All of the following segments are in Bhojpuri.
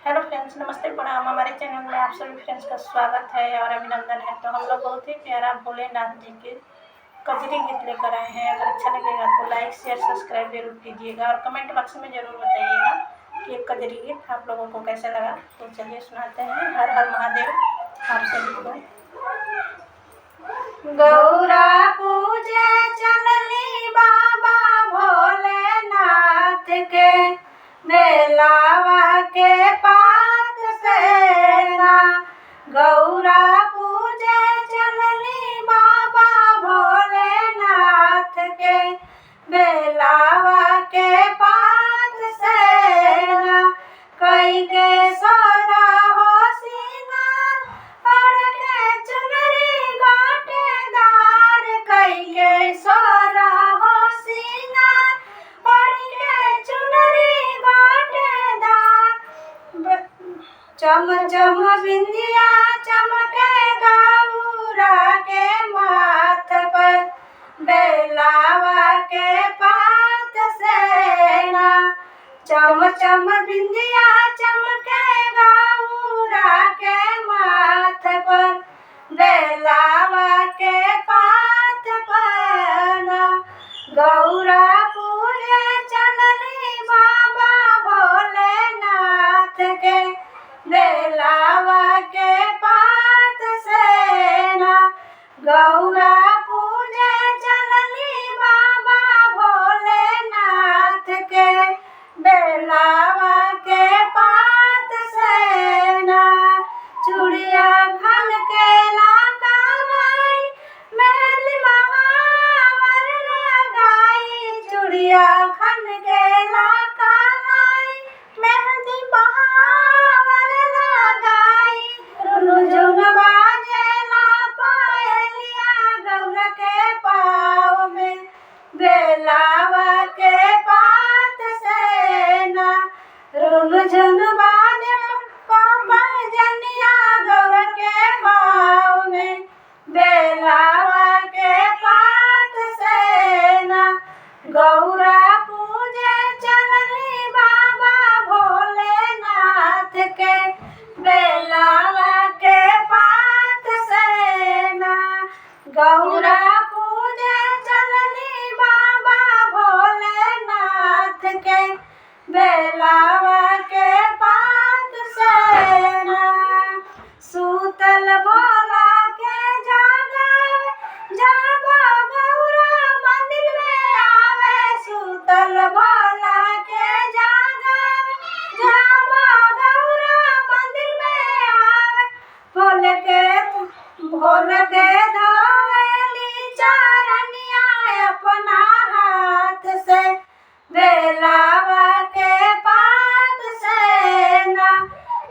हेलो फ्रेंड्स, नमस्ते प्रणाम। हमारे चैनल में आप सभी फ्रेंड्स का स्वागत है और अभिनंदन है। तो हम लोग बहुत ही प्यारा भोलेनाथ जी के कजरी गीत लेकर आए हैं। अगर अच्छा लगेगा तो लाइक शेयर सब्सक्राइब जरूर कीजिएगा और कमेंट बॉक्स में ज़रूर बताइएगा कि ये कजरी गीत आप लोगों को कैसा लगा। तो चलिए सुनाते हैं। हर हर महादेव आप सभी को। गौरा पूजे चलनी बाबा भोलेनाथ के मेलावा के पात सेना। गौरा पूजे चलनी बाबा भोलेनाथ के मेलावा के पात सेना। कई के सोना हो सिंगार और के चुनरी गोटेदार। कई के सोना हो सिंगार और के चुनरी गोटेदार। चम चम बिंदिया चमके गौरा के माथ पर बेलावा के पात सेना। चम चम बिंदिया चमके गौरा के माथ पर बेलावा के पात पना। गौरा पूजे चलनी बाबा भोलेनाथ के बेलावा के पात सेना। गौरा पूजे चलनी बाबा भोलेनाथ के बेलावा के पात सेना। चूड़िया खन के लाकानाई मेहंदी महावर लगाई। चूड़िया खन के लाकानाई मेहंदी महावर लगाई। रुझुन बाजेला पायलिया गौरा के पाँव में बेलावा के पात सेना। रुझुन बाजे पायलिया गौरा के पाँव में बेलावा के पात सेना। गौरा पूजे चलनी बाबा भोलेनाथ के बेलावा के पात सेना। गौरा पूजे चलनी बाबा भोलेनाथ के बेलावा के पात सेना। सूतल भोला के जागावे जब गौरा मंदिर में आवे। सूतल भोला के जागावे जब गौरा मंदिर में आवे। भोल के धोवेली चरनिया अपना हाथ से बेलावा के पात सेना।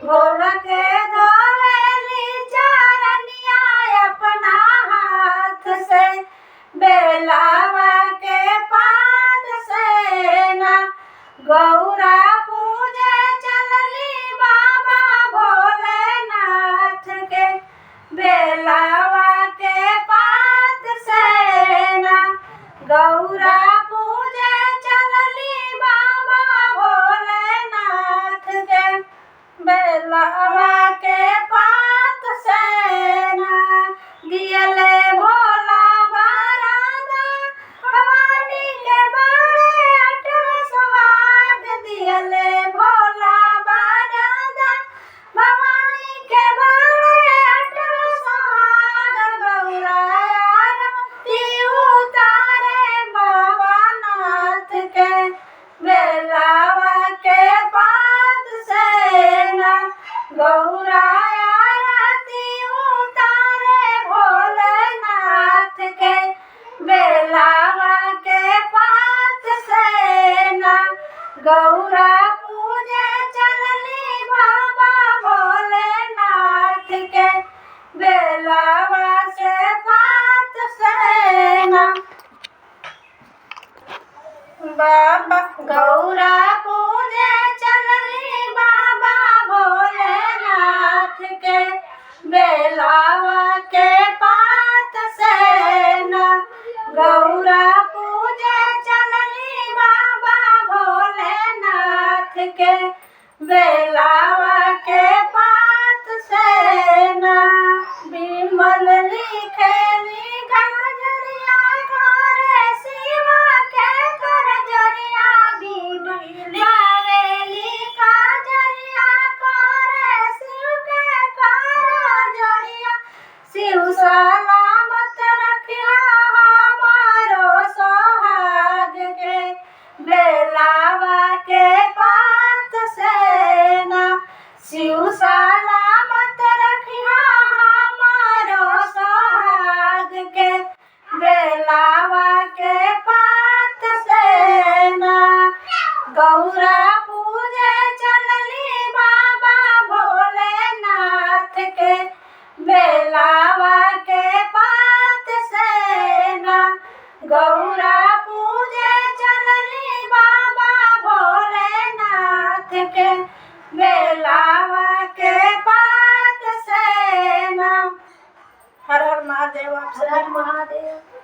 भोल के धोवेली चरनिया अपना हाथ से बेलावा के पात सेना। गौरा पूजे चलनी बाबा भोलेनाथ के बेलावा के पात सेना। गौरा पूजे चलनी बाबा भोलेनाथ के बेलावा के पात सेना। दियले भोला बारादा भवानी के बड़े अटल सुहाग। दियले भोला बारादा भवानी के बड़े अटल सुहाग। गौरा आरती उतारे भवनाथ के बेलावा के पात सेना। गौरा आरती उतारे भोलेनाथ के बेलावा के पात सेना। गौरा पूजे चलनी बाबा भोलेनाथ के बेलावा से पात सेना। बाबा गौरा पूजे चलनी बाबा भोलेनाथ के बेलावा के पात सेना। गौरा पूजे चलनी बाबा भोलेनाथ के बेलावा विमल लिखेली गजरिया करे शिवा के कर जरिया गावेली काजरिया करे शिव के कर जरिया शिव सलामत रखिया हमारो सोहाग के बेलावा के पात से ना शिव सलामत रखिया हमारो सोहाग के बेलावा के पात से ना गौरा पूजे चलली बाबा भोलेनाथ के बेलावा के पात से ना गौरा पूजे चलली बाबा भोलेनाथ के बेलावा के पात से ना। हर हर महादेव। आप हर हर महादेव।